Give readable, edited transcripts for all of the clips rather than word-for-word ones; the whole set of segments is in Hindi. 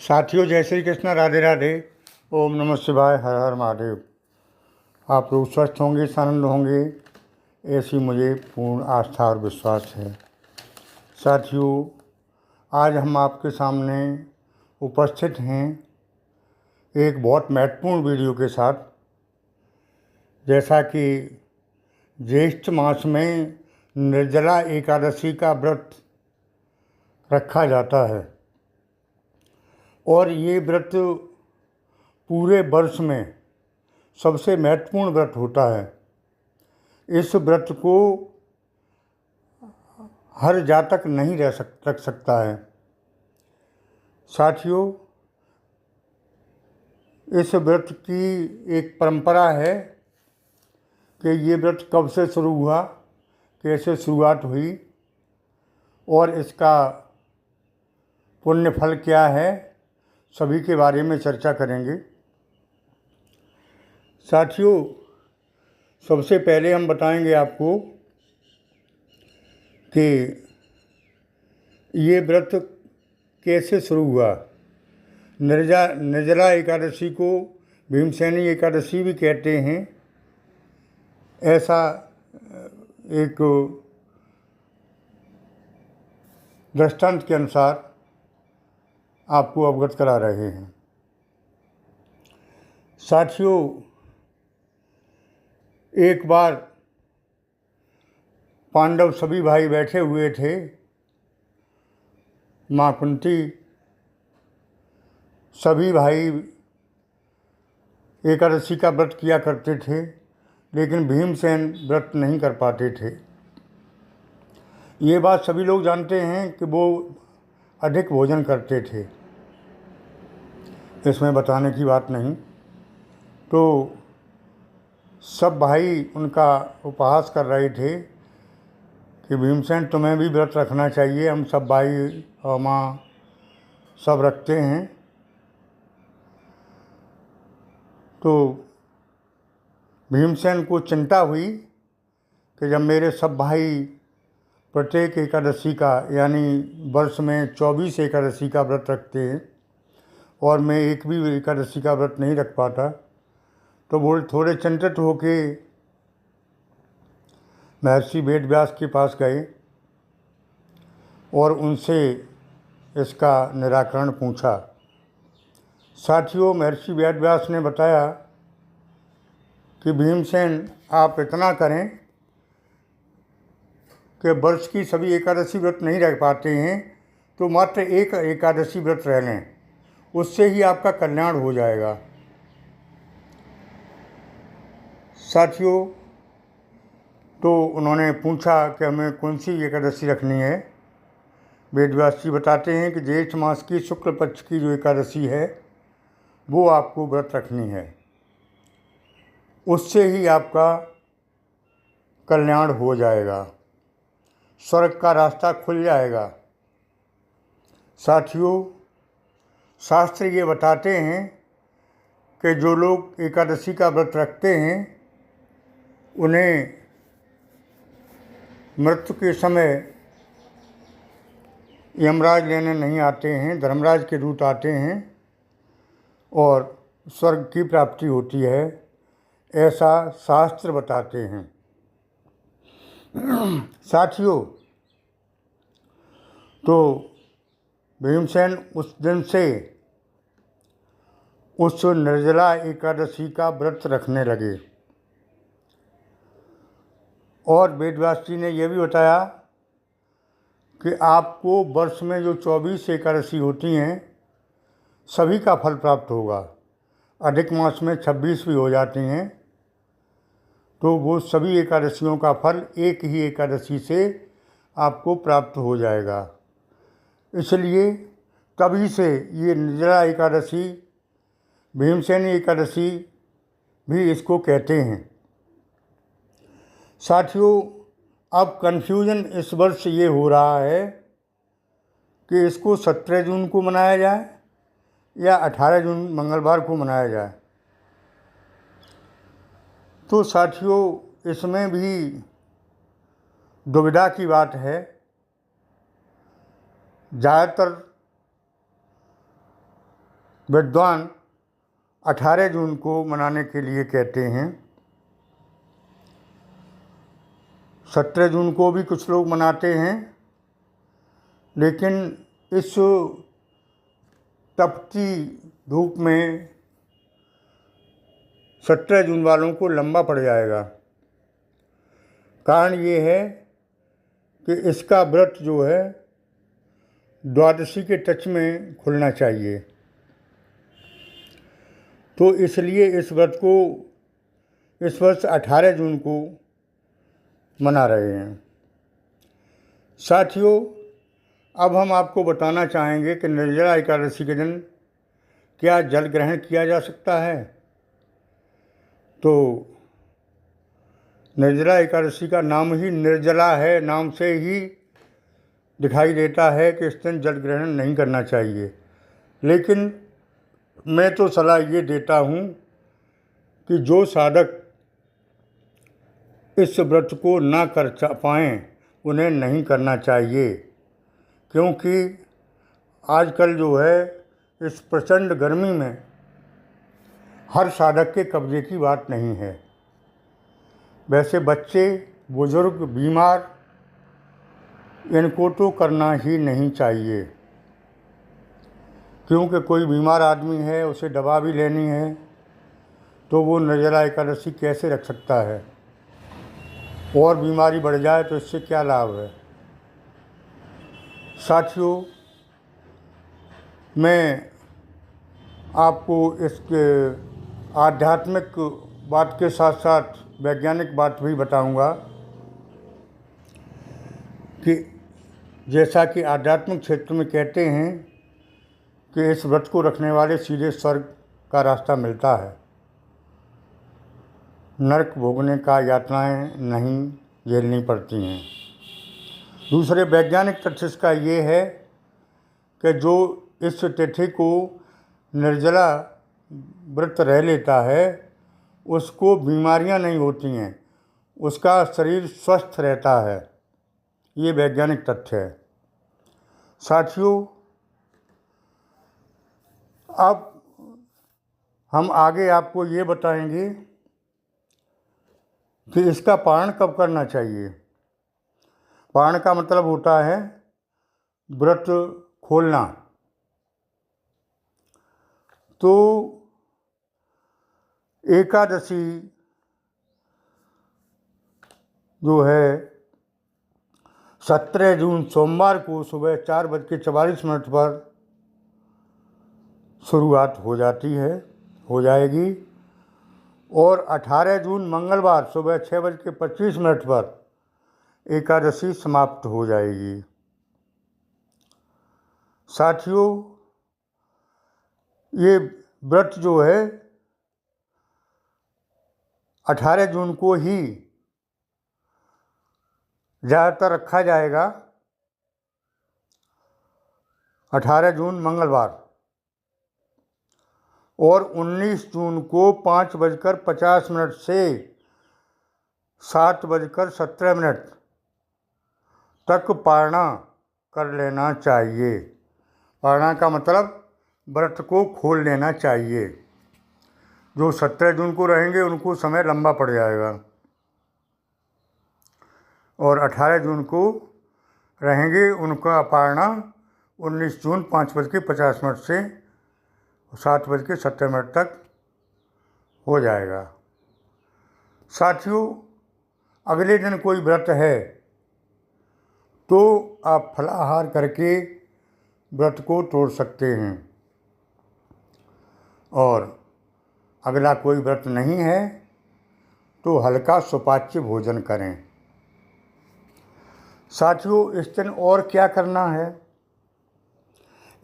साथियों, जय श्री कृष्ण, राधे राधे। ओम नमः शिवाय, हर हर महादेव। आप लोग स्वस्थ होंगे, आनंद होंगे, ऐसी मुझे पूर्ण आस्था और विश्वास है। साथियों, आज हम आपके सामने उपस्थित हैं एक बहुत महत्वपूर्ण वीडियो के साथ। जैसा कि ज्येष्ठ मास में निर्जला एकादशी का व्रत रखा जाता है और ये व्रत पूरे वर्ष में सबसे महत्वपूर्ण व्रत होता है। इस व्रत को हर जातक नहीं रख सकता है। साथियों, इस व्रत की एक परंपरा है कि ये व्रत कब से शुरू हुआ, कैसे शुरुआत हुई और इसका पुण्य फल क्या है, सभी के बारे में चर्चा करेंगे। साथियों, सबसे पहले हम बताएंगे आपको कि ये व्रत कैसे शुरू हुआ। निर्जला एकादशी को भीमसेनी एकादशी भी कहते हैं। ऐसा एक दृष्टांत के अनुसार आपको अवगत करा रहे हैं। साथियों, एक बार पांडव सभी भाई बैठे हुए थे। माँ कुंती सभी भाई एकादशी का व्रत किया करते थे, लेकिन भीमसेन व्रत नहीं कर पाते थे। ये बात सभी लोग जानते हैं कि वो अधिक भोजन करते थे, इसमें बताने की बात नहीं। तो सब भाई उनका उपहास कर रहे थे कि भीमसेन, तुम्हें भी व्रत रखना चाहिए, हम सब भाई और माँ सब रखते हैं। तो भीमसेन को चिंता हुई कि जब मेरे सब भाई प्रत्येक एकादशी का यानी वर्ष में 24 एकादशी का व्रत रखते हैं और मैं एक भी एकादशी का व्रत नहीं रख पाता, तो वो थोड़े चिंतित होके महर्षि वेदव्यास के पास गए और उनसे इसका निराकरण पूछा। साथियों, महर्षि वेदव्यास ने बताया कि भीमसेन, आप इतना करें कि वर्ष की सभी एकादशी व्रत नहीं रह पाते हैं तो मात्र एक एकादशी व्रत रह लें, उससे ही आपका कल्याण हो जाएगा। साथियों, तो उन्होंने पूछा कि हमें कौन सी एकादशी रखनी है। वेदव्यास जी बताते हैं कि ज्येष्ठ मास की शुक्ल पक्ष की जो एकादशी है वो आपको व्रत रखनी है, उससे ही आपका कल्याण हो जाएगा, स्वर्ग का रास्ता खुल जाएगा। साथियों, शास्त्र ये बताते हैं कि जो लोग एकादशी का व्रत रखते हैं उन्हें मृत्यु के समय यमराज लेने नहीं आते हैं, धर्मराज के दूत आते हैं और स्वर्ग की प्राप्ति होती है, ऐसा शास्त्र बताते हैं। साथियों, तो भीमसेन उस दिन से उस निर्जला एकादशी का व्रत रखने लगे और वेदव्यास जी ने यह भी बताया कि आपको वर्ष में जो 24 एकादशी होती हैं सभी का फल प्राप्त होगा। अधिक मास में 26 भी हो जाती हैं, तो वो सभी एकादशियों का फल एक ही एकादशी से आपको प्राप्त हो जाएगा। इसलिए तभी से ये निर्जला एकादशी, भीमसेनी एकादशी भी इसको कहते हैं। साथियों, अब कन्फ्यूजन इस वर्ष ये हो रहा है कि इसको 17 जून को मनाया जाए या 18 जून मंगलवार को मनाया जाए। तो साथियों, इसमें भी दुविधा की बात है। ज़्यादातर विद्वान 18 जून को मनाने के लिए कहते हैं। 17 जून को भी कुछ लोग मनाते हैं, लेकिन इस तपती धूप में 17 जून वालों को लंबा पड़ जाएगा। कारण ये है कि इसका व्रत जो है द्वादशी के टच में खुलना चाहिए, तो इसलिए इस व्रत को इस वर्ष 18 जून को मना रहे हैं। साथियों, अब हम आपको बताना चाहेंगे कि निर्जला एकादशी के दिन क्या जल ग्रहण किया जा सकता है। तो निर्जला एकादशी का नाम ही निर्जला है, नाम से ही दिखाई देता है कि इस दिन जल ग्रहण नहीं करना चाहिए। लेकिन मैं तो सलाह ये देता हूँ कि जो साधक इस व्रत को ना कर पाएँ उन्हें नहीं करना चाहिए, क्योंकि आजकल जो है इस प्रचंड गर्मी में हर साधक के कब्जे की बात नहीं है। वैसे बच्चे, बुजुर्ग, बीमार, इनको तो करना ही नहीं चाहिए, क्योंकि कोई बीमार आदमी है, उसे दवा भी लेनी है, तो वो निर्जला एकादशी कैसे रख सकता है। और बीमारी बढ़ जाए तो इससे क्या लाभ है। साथियों, मैं आपको इसके आध्यात्मिक बात के साथ साथ वैज्ञानिक बात भी बताऊंगा कि जैसा कि आध्यात्मिक क्षेत्र में कहते हैं कि इस व्रत को रखने वाले सीधे स्वर्ग का रास्ता मिलता है, नरक भोगने का यातनाएं नहीं झेलनी पड़ती हैं। दूसरे वैज्ञानिक तथ्य इसका ये है कि जो इस तिथि को निर्जला व्रत रह लेता है उसको बीमारियां नहीं होती हैं, उसका शरीर स्वस्थ रहता है। ये वैज्ञानिक तथ्य है। साथियों, अब हम आगे आपको ये बताएंगे कि इसका पारण कब करना चाहिए। पारण का मतलब होता है व्रत खोलना। तो एकादशी जो है 17 जून सोमवार को सुबह 4:44 पर शुरुआत हो जाएगी और 18 जून मंगलवार सुबह 6:25 पर एकादशी समाप्त हो जाएगी। साथियों, ये व्रत जो है 18 जून को ही ज़्यादातर रखा जाएगा। 18 जून मंगलवार और 19 जून को 5:50 से 7:17 तक पारणा कर लेना चाहिए। पारणा का मतलब व्रत को खोल लेना चाहिए। जो 17 जून को रहेंगे उनको समय लंबा पड़ जाएगा और 18 जून को रहेंगे उनका पारणा 19 जून 5:50 से 7:17 तक हो जाएगा। साथियों, अगले दिन कोई व्रत है तो आप फलाहार करके व्रत को तोड़ सकते हैं और अगला कोई व्रत नहीं है तो हल्का सुपाच्य भोजन करें। साथियों, इस दिन और क्या करना है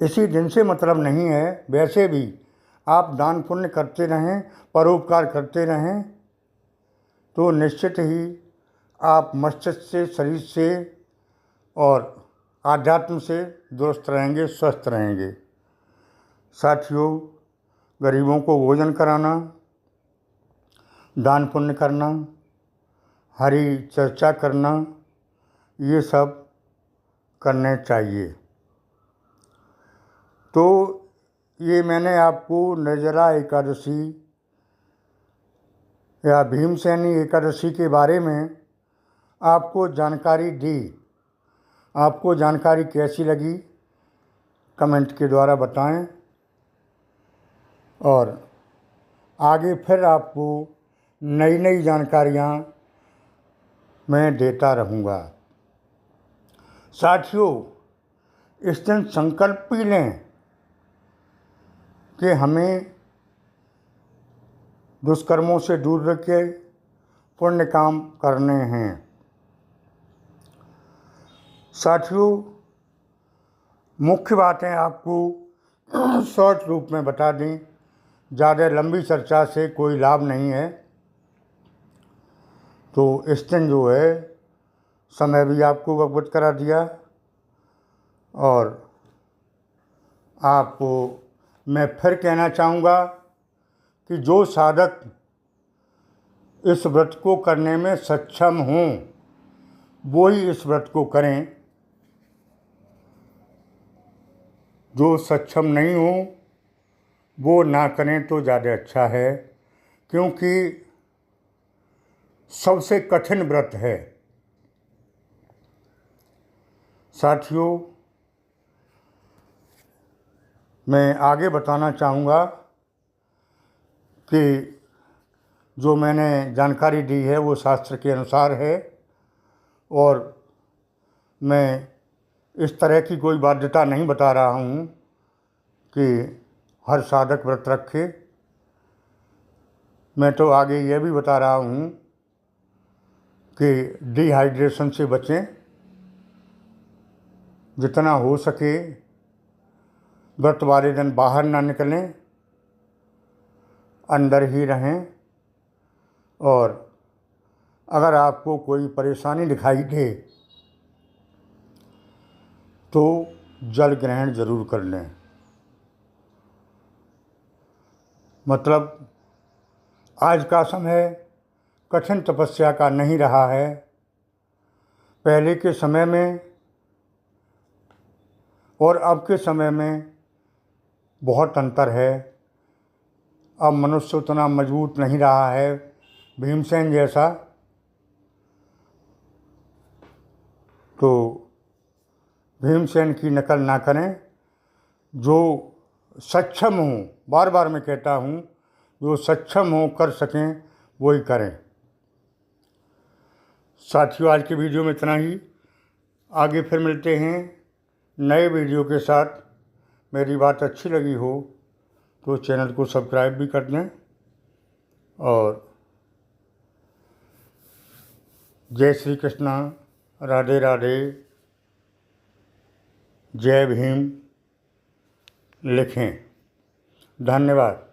इसी दिन से मतलब नहीं है। वैसे भी आप दान पुण्य करते रहें, परोपकार करते रहें तो निश्चित ही आप मस्तिष्क से, शरीर से और आध्यात्म से दुरुस्त रहेंगे, स्वस्थ रहेंगे। साथियों, गरीबों को भोजन कराना, दान पुण्य करना, हरी चर्चा करना, ये सब करने चाहिए। तो ये मैंने आपको निर्जला एकादशी या भीमसेनी एकादशी के बारे में आपको जानकारी दी। आपको जानकारी कैसी लगी कमेंट के द्वारा बताएं, और आगे फिर आपको नई नई जानकारियाँ मैं देता रहूँगा। साथियों, इस दिन संकल्प भी लें कि हमें दुष्कर्मों से दूर रह के पुण्य काम करने हैं। साथियों, मुख्य बातें आपको शॉर्ट रूप में बता दें, ज़्यादा लंबी चर्चा से कोई लाभ नहीं है। तो इस दिन जो है समय भी आपको अवगत करा दिया, और आपको मैं फिर कहना चाहूँगा कि जो साधक इस व्रत को करने में सक्षम हों वो ही इस व्रत को करें। जो सक्षम नहीं हो वो ना करें तो ज़्यादा अच्छा है, क्योंकि सबसे कठिन व्रत है। साथियों, मैं आगे बताना चाहूँगा कि जो मैंने जानकारी दी है वो शास्त्र के अनुसार है, और मैं इस तरह की कोई बाध्यता नहीं बता रहा हूँ कि हर साधक व्रत रखे। मैं तो आगे यह भी बता रहा हूँ कि डिहाइड्रेशन से बचें, जितना हो सके व्रत वाले दिन बाहर ना निकलें, अंदर ही रहें, और अगर आपको कोई परेशानी दिखाई दे तो जल ग्रहण जरूर कर लें। मतलब आज का समय कठिन तपस्या का नहीं रहा है। पहले के समय में और अब के समय में बहुत अंतर है। अब मनुष्य उतना मजबूत नहीं रहा है भीमसेन जैसा। तो भीमसेन की नकल ना करें। जो सक्षम हो, बार बार मैं कहता हूँ, जो सक्षम हो कर सकें वही करें। साथियों, आज के वीडियो में इतना ही। आगे फिर मिलते हैं नए वीडियो के साथ। मेरी बात अच्छी लगी हो तो चैनल को सब्सक्राइब भी कर दें, और जय श्री कृष्णा, राधे राधे, जय भीम लिखें। धन्यवाद।